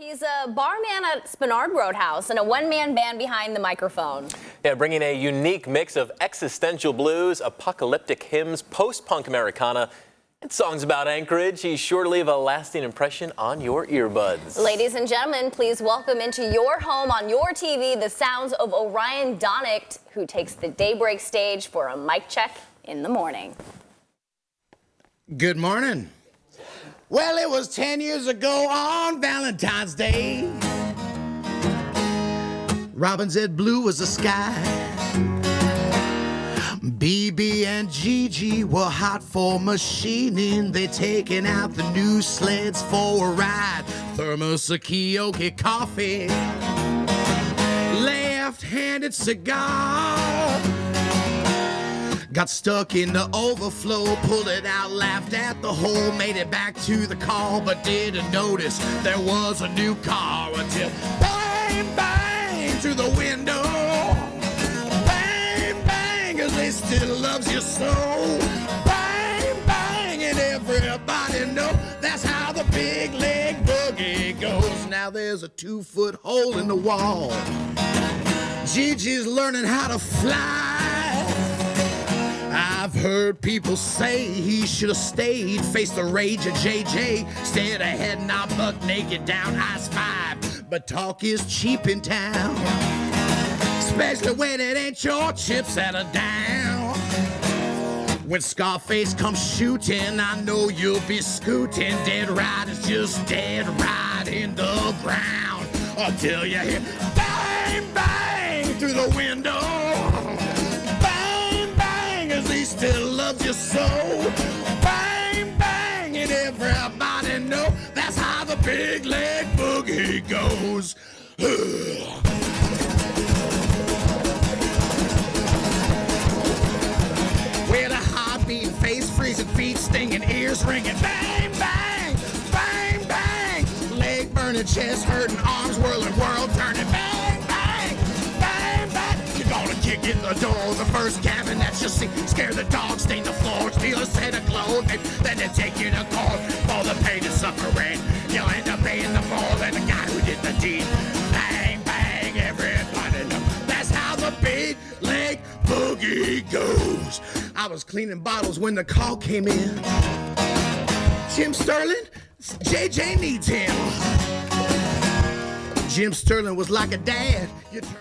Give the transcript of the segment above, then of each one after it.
He's a barman at Spenard Roadhouse and a one-man band behind the microphone. Yeah, bringing a unique mix of existential blues, apocalyptic hymns, post-punk Americana, and songs about Anchorage. He's sure to leave a lasting impression on your earbuds. Ladies and gentlemen, please welcome into your home on your TV the sounds of Orion Donicht, who takes the daybreak stage for a mic check in the morning. Good morning. Well, it was 10 years ago on Valentine's Day. Robin said blue was the sky. BB and Gigi were hot for machining. They taking out the new sleds for a ride. Thermos of Kioke coffee. Left-handed cigar. Got stuck in the overflow, pulled it out, laughed at the hole, made it back to the car, but didn't notice there was a new car until bang, bang through the window. Bang, bang, as they still loves you so. Bang, bang, and everybody know that's how the big leg boogie goes. Now there's a 2-foot hole in the wall. Gigi's learning how to fly. I've heard people say he should have stayed, faced the rage of JJ, instead of heading out buck naked down I-5. But talk is cheap in town, especially when it ain't your chips that are down. When Scarface comes shooting, I know you'll be scooting. Dead right is just dead right in the ground until you hear bang, bang through the window. Still loves you so. Bang, bang, and everybody know that's how the big leg boogie goes. With a heartbeat, face freezing, feet stinging, ears ringing. Bang, bang, bang, bang. Leg burning, chest hurting, arms whirling, world turning. Bang, bang, bang, bang. You're gonna kick in the door, the first cabin that you see. Scare the dog, stain the floor, steal a set of clothes, then they take you to court for the pain and suffering. You'll end up paying the more than the guy who did the deed. Bang, bang, everybody know that's how the big leg boogie goes. I was cleaning bottles when the call came in. Jim Sterling, JJ needs him. Jim Sterling was like a dad. You turn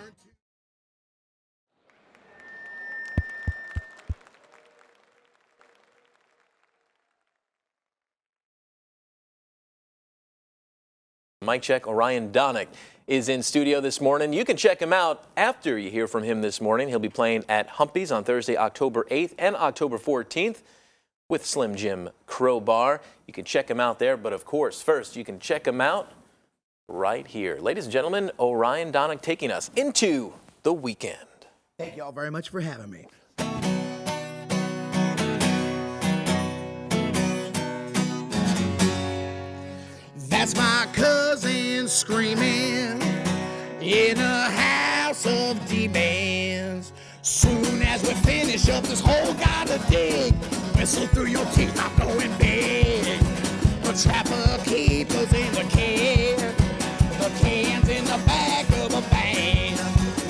Mic check. Orion Donicht is in studio this morning. You can check him out after you hear from him this morning. He'll be playing at Humpy's on Thursday, October 8th and October 14th with Slim Jim Crowbar. You can check him out there, but of course, first you can check him out right here. Ladies and gentlemen, Orion Donicht taking us into the weekend. Thank you all very much for having me. That's my cousin screaming in a house of demons. Soon as we finish up this hole, gotta dig. Whistle through your teeth, I'm going big. The trapper keepers in the can, the cans in the back of a van.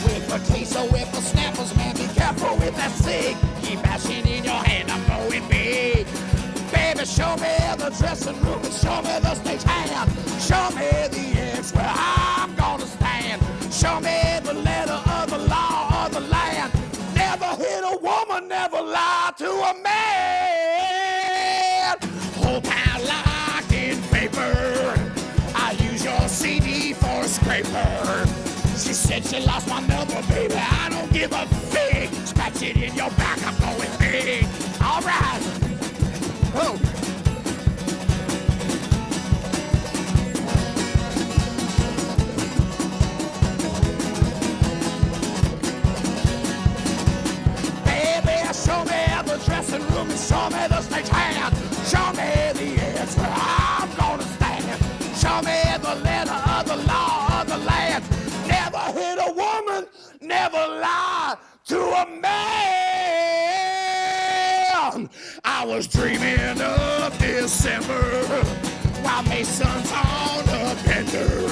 With a case of whipper snappers, man, be careful with that cig. Keep bashing in your hand, I'm going big. Baby, show me the dressing room and show me the stage hand. Show me the edge where I'm gonna stand. Show me the letter of the law of the land. Never hit a woman, never lie to a man. Whole pound locked in paper. I use your CD for a scraper. She said she lost my number, baby. I don't give a fig. Scratch it in your back, I'm going big. All right. Oh. Baby, show me the dressing room and show me the stage hand. Show me the edge where I'm gonna stand. Show me the letter of the law of the land. Never hit a woman, never lie to a man. I was dreaming of December while Mason's on a bender.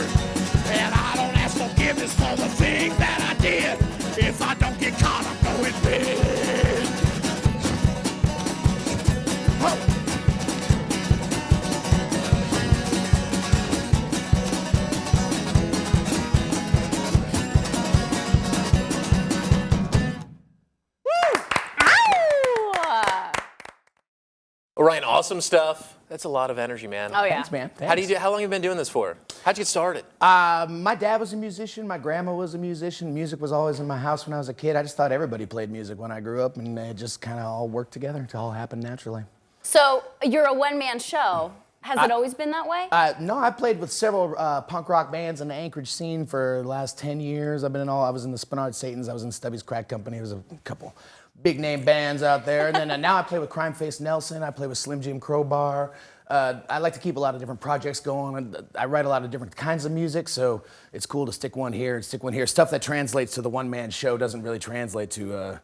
Orion, awesome stuff. That's a lot of energy, man. Oh, yeah. Thanks, man. Thanks. How long have you been doing this for? How'd you get started? My dad was a musician. My grandma was a musician. Music was always in my house when I was a kid. I just thought everybody played music when I grew up, and it just kind of all worked together. It all happened naturally. So you're a one-man show. Has it always been that way? No, I played with several punk rock bands in the Anchorage scene for the last 10 years. I was in the Spinard Satans. I was in Stubby's Crack Company. There was a couple big name bands out there. And then now I play with Crime Face Nelson. I play with Slim Jim Crowbar. I like to keep a lot of different projects going. I write a lot of different kinds of music, so it's cool to stick one here and stick one here. Stuff that translates to the one-man show doesn't really translate to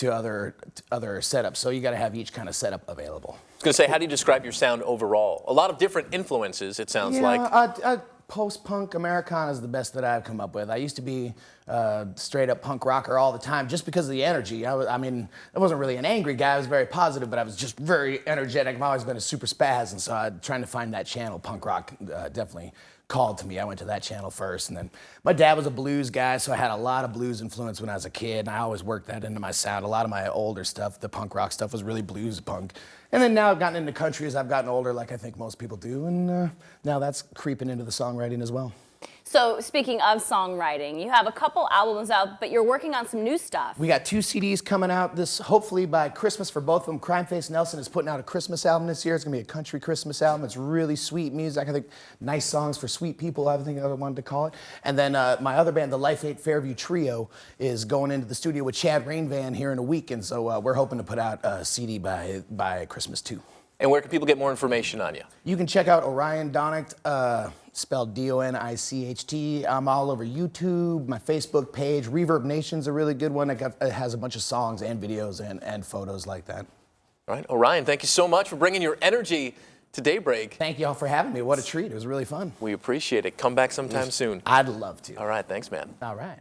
other setups, so you got to have each kind of setup available. I was going to say, how do you describe your sound overall? A lot of different influences, it sounds like. Post-punk Americana is the best that I've come up with. I used to be straight-up punk rocker all the time just because of the energy. I mean, I wasn't really an angry guy. I was very positive, but I was just very energetic. I've always been a super spaz, and so I'm trying to find that channel. Punk rock definitely called to me. I went to that channel first, and then my dad was a blues guy, so I had a lot of blues influence when I was a kid, and I always worked that into my sound. A lot of my older stuff, the punk rock stuff, was really blues punk. And then now I've gotten into country as I've gotten older, like I think most people do, and now that's creeping into the songwriting as well. So speaking of songwriting, you have a couple albums out, but you're working on some new stuff. We got 2 CDs coming out hopefully by Christmas for both of them. Crime Face Nelson is putting out a Christmas album this year. It's gonna be a country Christmas album. It's really sweet music. I think nice songs for sweet people, I think I wanted to call it. And then my other band, the Life 8 Fairview Trio, is going into the studio with Chad Rainvan here in a week. And so we're hoping to put out a CD by Christmas too. And where can people get more information on you? You can check out Orion Donicht, spelled D-O-N-I-C-H-T. I'm all over YouTube, my Facebook page. Reverb Nation's a really good one. It has a bunch of songs and videos and photos like that. All right, Orion, thank you so much for bringing your energy to Daybreak. Thank you all for having me. What a treat. It was really fun. We appreciate it. Come back sometime soon. I'd love to. All right, thanks, man. All right.